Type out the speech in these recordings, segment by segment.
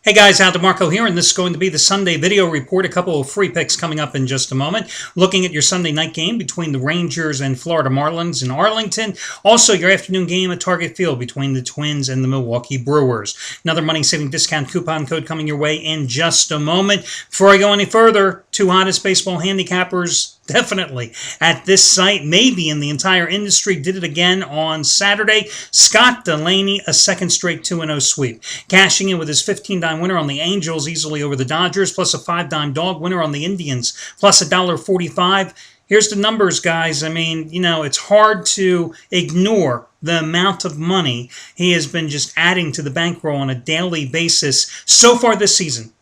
Hey guys, Al DeMarco here, and this is going to be the Sunday video report. A couple of free picks coming up in just a moment. Looking at your Sunday night game between the Rangers and Florida Marlins in Arlington. Also, your afternoon game at Target Field between the Twins and the Milwaukee Brewers. Another money-saving discount coupon code coming your way in just a moment. Before I go any further, two hottest baseball handicappers definitely at this site, maybe in the entire industry, did it again on Saturday. Scott Delaney, a second straight 2-0 sweep, cashing in with his 15-dime winner on the Angels easily over the Dodgers, plus a 5-dime dog winner on the Indians, plus $1.45. Here's the numbers, guys. I mean, it's hard to ignore the amount of money he has been just adding to the bankroll on a daily basis so far this season.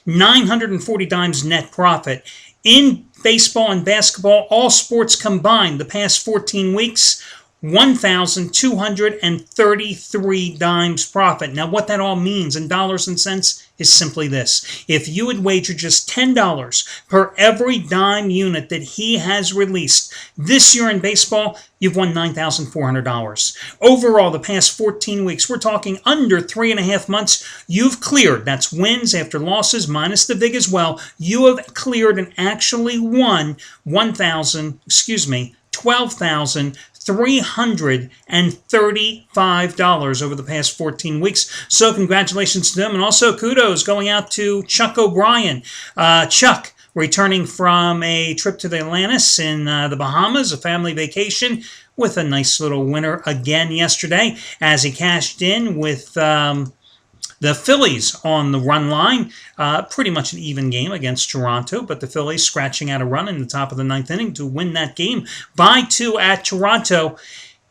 940 dimes net profit. In baseball and basketball, all sports combined, the past 14 weeks, 1,233 dimes profit. Now, what that all means in dollars and cents is simply this. If you would wager just $10 per every dime unit that he has released this year in baseball, you've won $9,400. Overall, the past 14 weeks, we're talking under 3.5 months, you've cleared. That's wins after losses minus the VIG as well. You have cleared and actually won $12,335 over the past 14 weeks. So congratulations to them. And also kudos going out to Chuck O'Brien. Chuck, returning from a trip to the Atlantis in the Bahamas, a family vacation, with a nice little winner again yesterday as he cashed in with the Phillies on the run line. Pretty much an even game against Toronto, but the Phillies scratching out a run in the top of the ninth inning to win that game by 2 at Toronto.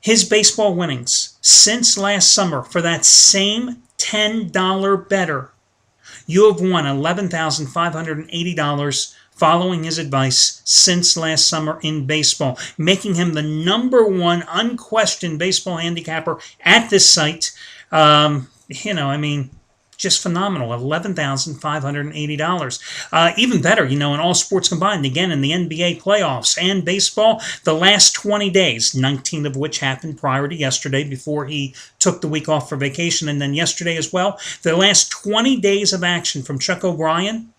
His baseball winnings since last summer for that same $10 better, you have won $11,580 following his advice since last summer in baseball, making him the #1 unquestioned baseball handicapper at this site. Just phenomenal, $11,580. Even better, in all sports combined, again, in the NBA playoffs and baseball, the last 20 days, 19 of which happened prior to yesterday before he took the week off for vacation, and then yesterday as well, the last 20 days of action from Chuck O'Brien,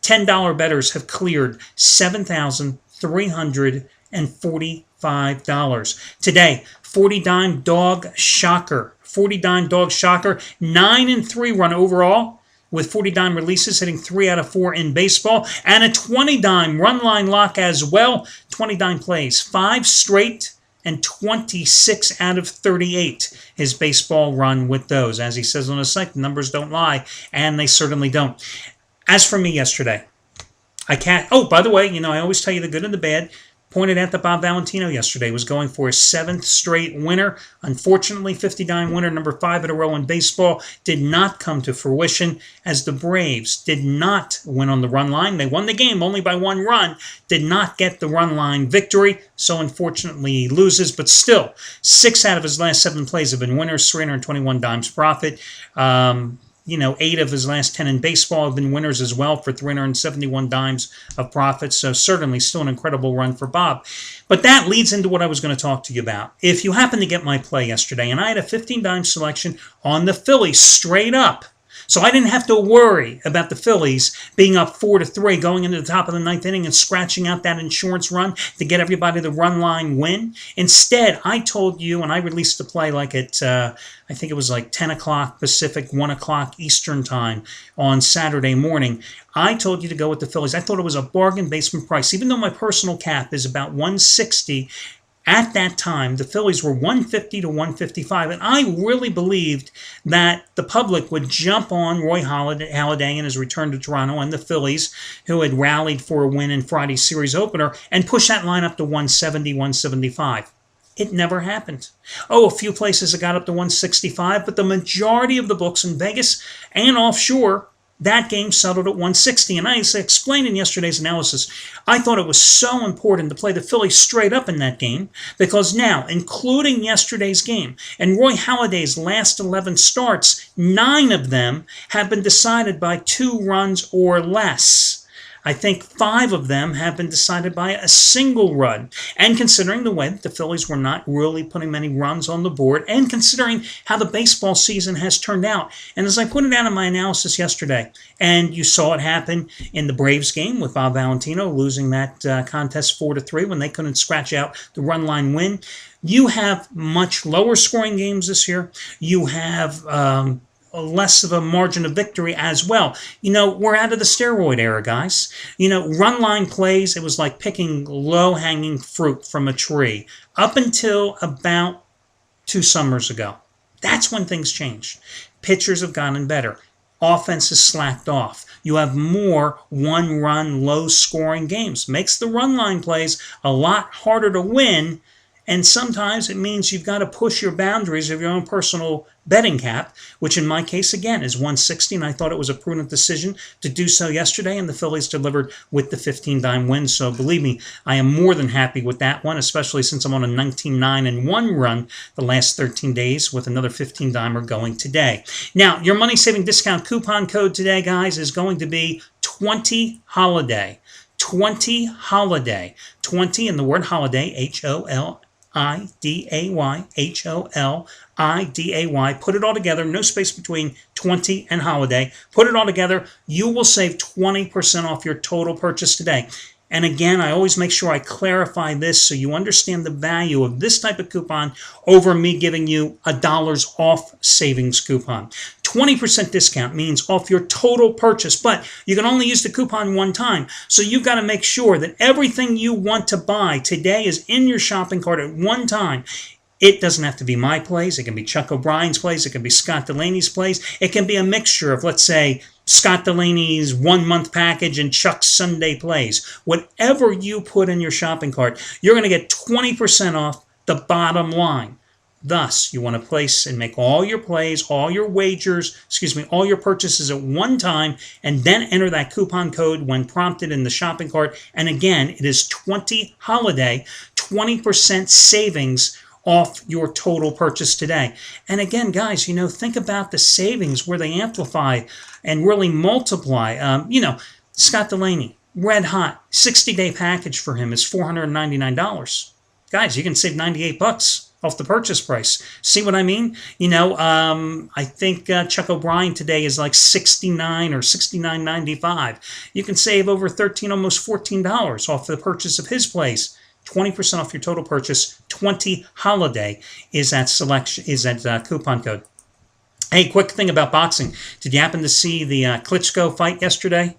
$10 bettors have cleared $7,345. Today, 40-dime dog shocker. 40-dime dog shocker, 9-3 run overall, with 40-dime releases hitting 3 out of 4 in baseball, and a 20-dime run line lock as well. 20-dime plays, 5 straight, and 26 out of 38 his baseball run with those. As he says on his site, the numbers don't lie, and they certainly don't. As for me yesterday, I can't... Oh, by the way, I always tell you the good and the bad. Pointed out that Bob Valentino yesterday was going for his 7th straight winner. Unfortunately, 50-dime winner, number 5 in a row in baseball, did not come to fruition as the Braves did not win on the run line. They won the game only by 1 run, did not get the run line victory, so unfortunately he loses, but still, 6 out of his last 7 plays have been winners, 321 dimes profit. 8 of his last 10 in baseball have been winners as well for 371 dimes of profit. So certainly still an incredible run for Bob. But that leads into what I was going to talk to you about. If you happen to get my play yesterday, and I had a 15-dime selection on the Phillies straight up, so I didn't have to worry about the Phillies being up 4-3 going into the top of the ninth inning and scratching out that insurance run to get everybody the run line win. Instead, I told you, and I released the play like at, I think it was like 10 o'clock Pacific, 1 o'clock Eastern time on Saturday morning. I told you to go with the Phillies. I thought it was a bargain basement price. Even though my personal cap is about 160, at that time, the Phillies were 150 to 155, and I really believed that the public would jump on Roy Halladay and his return to Toronto and the Phillies, who had rallied for a win in Friday's series opener, and push that line up to 170, 175. It never happened. A few places it got up to 165, but the majority of the books in Vegas and offshore, that game settled at 160, and I explained in yesterday's analysis, I thought it was so important to play the Phillies straight up in that game because now, including yesterday's game, and Roy Halladay's last 11 starts, 9 of them have been decided by 2 runs or less. I think 5 of them have been decided by a single run. And considering the way that the Phillies were not really putting many runs on the board, and considering how the baseball season has turned out, and as I pointed out in my analysis yesterday, and you saw it happen in the Braves game with Bob Valentino losing that contest 4-3 when they couldn't scratch out the run line win. You have much lower scoring games this year. You have less of a margin of victory as well. We're out of the steroid era, guys. Run line plays, it was like picking low-hanging fruit from a tree up until about 2 summers ago. That's when things changed. Pitchers have gotten better. Offense has slacked off. You have more one-run, low-scoring games. Makes the run line plays a lot harder to win. And sometimes it means you've got to push your boundaries of your own personal betting cap, which in my case, again, is 160. And I thought it was a prudent decision to do so yesterday. And the Phillies delivered with the 15-dime win. So believe me, I am more than happy with that one, especially since I'm on a 19-9-1 run the last 13 days with another 15-dimer going today. Now, your money-saving discount coupon code today, guys, is going to be 20 Holiday. 20 Holiday. 20 in the word holiday, Holiday, Holiday. Put it all together, no space between 20 and holiday. Put it all together, you will save 20% off your total purchase today. And again, I always make sure I clarify this so you understand the value of this type of coupon over me giving you a $1 off savings coupon. 20% discount means off your total purchase, but you can only use the coupon one time. So you've got to make sure that everything you want to buy today is in your shopping cart at one time. It doesn't have to be my plays. It can be Chuck O'Brien's plays. It can be Scott Delaney's plays. It can be a mixture of, let's say, Scott Delaney's 1-month package and Chuck's Sunday plays. Whatever you put in your shopping cart, you're going to get 20% off the bottom line. Thus, you want to place and make all your plays, all your wagers, all your purchases at one time, and then enter that coupon code when prompted in the shopping cart. And again, it is 20 Holiday, 20% savings off your total purchase today. And again, guys, think about the savings where they amplify and really multiply. Scott Delaney, red hot, 60-day package for him is $499. Guys, you can save $98 off the purchase price. See what I mean? I think Chuck O'Brien today is like $69 or $69.95. You can save over $13, almost $14 off the purchase of his plays. 20% off your total purchase. 20 Holiday is that coupon code. Hey, quick thing about boxing. Did you happen to see the Klitschko fight yesterday?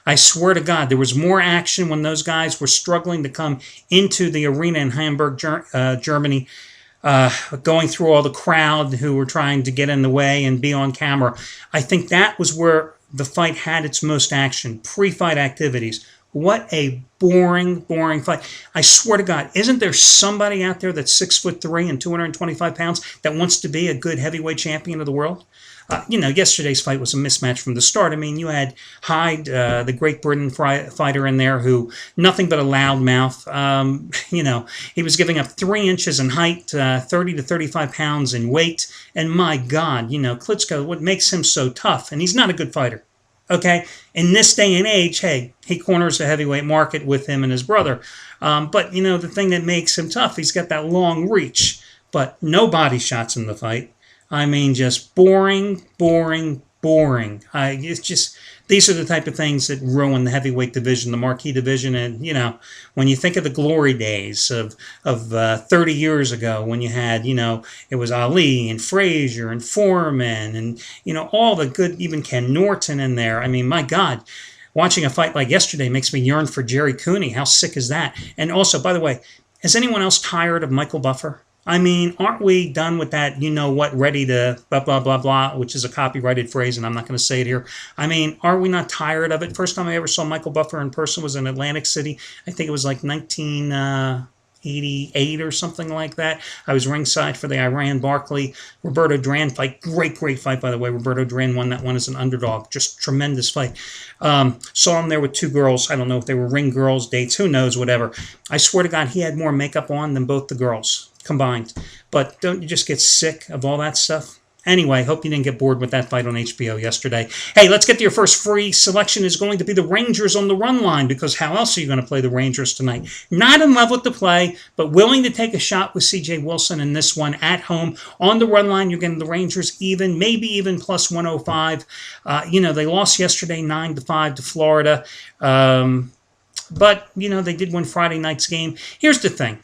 I swear to God, there was more action when those guys were struggling to come into the arena in Hamburg, Germany, going through all the crowd who were trying to get in the way and be on camera. I think that was where the fight had its most action, pre-fight activities. What a boring fight. I swear to God, isn't there somebody out there that's 6'3" and 225 pounds that wants to be a good heavyweight champion of the world? Yesterday's fight was a mismatch from the start. I mean, you had Hyde, the Great Britain fighter in there who, nothing but a loud mouth. He was giving up 3 inches in height, 30 to 35 pounds in weight. And my God, Klitschko, what makes him so tough? And he's not a good fighter. Okay, in this day and age, hey, he corners the heavyweight market with him and his brother. But, the thing that makes him tough, he's got that long reach. But no body shots in the fight. I mean, just boring. It's just, these are the type of things that ruin the heavyweight division, the marquee division. And, when you think of the glory days of 30 years ago, when you had, it was Ali and Frazier and Foreman and, all the good, even Ken Norton in there. I mean, my God, watching a fight like yesterday makes me yearn for Jerry Cooney. How sick is that? And also, by the way, is anyone else tired of Michael Buffer? I mean, aren't we done with that, ready to blah, blah, blah, blah, which is a copyrighted phrase, and I'm not going to say it here. I mean, are we not tired of it? First time I ever saw Michael Buffer in person was in Atlantic City. I think it was like 1988 or something like that. I was ringside for the Iran Barkley Roberto Duran fight. Great fight, by the way. Roberto Duran won that one as an underdog. Just tremendous fight. Saw him there with 2 girls. I don't know if they were ring girls, dates, who knows, whatever. I swear to God, he had more makeup on than both the girls combined. But don't you just get sick of all that stuff? Anyway, hope you didn't get bored with that fight on HBO yesterday. Hey, let's get to your first free selection. Is going to be the Rangers on the run line, because how else are you going to play the Rangers tonight? Not in love with the play, but willing to take a shot with C.J. Wilson in this one at home. On the run line, you're getting the Rangers even, maybe even plus 105. They lost yesterday 9-5 to Florida. But, they did win Friday night's game. Here's the thing.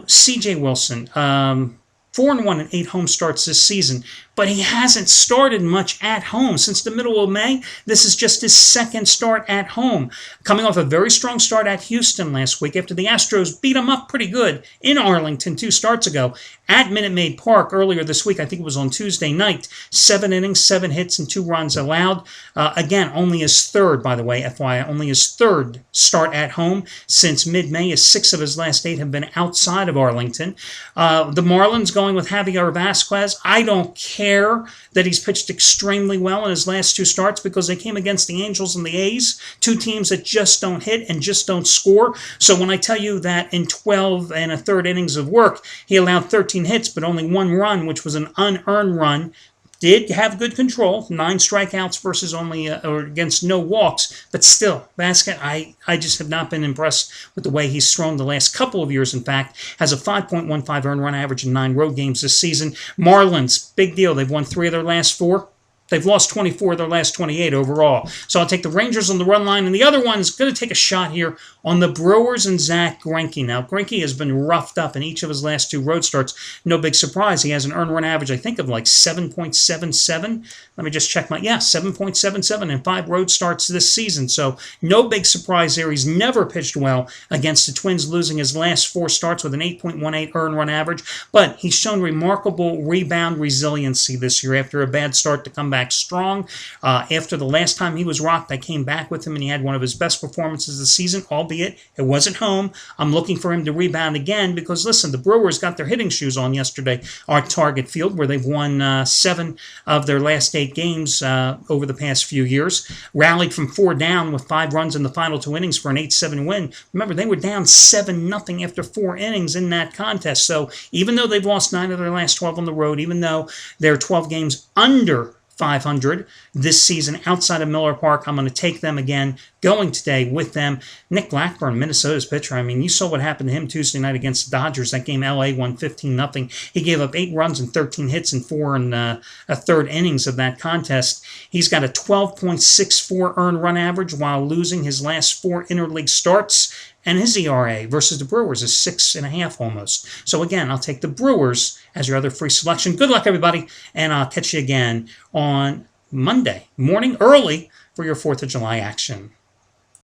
C.J. Wilson, 4-1 in 8 home starts this season, but he hasn't started much at home since the middle of May. This is just his second start at home, coming off a very strong start at Houston last week after the Astros beat him up pretty good in Arlington 2 starts ago. At Minute Maid Park earlier this week, I think it was on Tuesday night, 7 innings, 7 hits, and 2 runs allowed. Again, only his third, by the way, FYI, only his third start at home since mid-May, as 6 of his last 8 have been outside of Arlington. The Marlins going with Javier Vasquez. I don't care that he's pitched extremely well in his last 2 starts, because they came against the Angels and the A's, 2 teams that just don't hit and just don't score. So when I tell you that in 12 and a third innings of work, he allowed 13 hits, but only 1 run, which was an unearned run, did have good control, 9 strikeouts versus only or against no walks, but still, Vasquez, I just have not been impressed with the way he's thrown the last couple of years. In fact, has a 5.15 earned run average in 9 road games this season. Marlins, big deal. They've won 3 of their last 4. They've lost 24 of their last 28 overall. So I'll take the Rangers on the run line. And the other one is going to take a shot here on the Brewers and Zach Greinke. Now, Greinke has been roughed up in each of his last 2 road starts. No big surprise. He has an earned run average, I think, of like 7.77. Let me just check 7.77 in 5 road starts this season. So no big surprise there. He's never pitched well against the Twins, losing his last 4 starts with an 8.18 earned run average. But he's shown remarkable rebound resiliency this year after a bad start to come back strong. After the last time he was rocked, I came back with him, and he had one of his best performances this season, albeit it wasn't home. I'm looking for him to rebound again because, listen, the Brewers got their hitting shoes on yesterday at Target Field, where they've won 7 of their last 8 games over the past few years. Rallied from 4 down with 5 runs in the final 2 innings for an 8-7 win. Remember, they were down 7-0 after 4 innings in that contest. So even though they've lost 9 of their last 12 on the road, even though they're 12 games under 500 this season outside of Miller Park, I'm going to take them again, going today with them. Nick Blackburn, Minnesota's pitcher. I mean, you saw what happened to him Tuesday night against the Dodgers. That game, LA won 15-0. He gave up 8 runs and 13 hits in 4 and a third innings of that contest. He's got a 12.64 earned run average while losing his last 4 interleague starts. And his ERA versus the Brewers is 6.5 almost. So again, I'll take the Brewers as your other free selection. Good luck, everybody, and I'll catch you again on Monday morning early for your 4th of July action.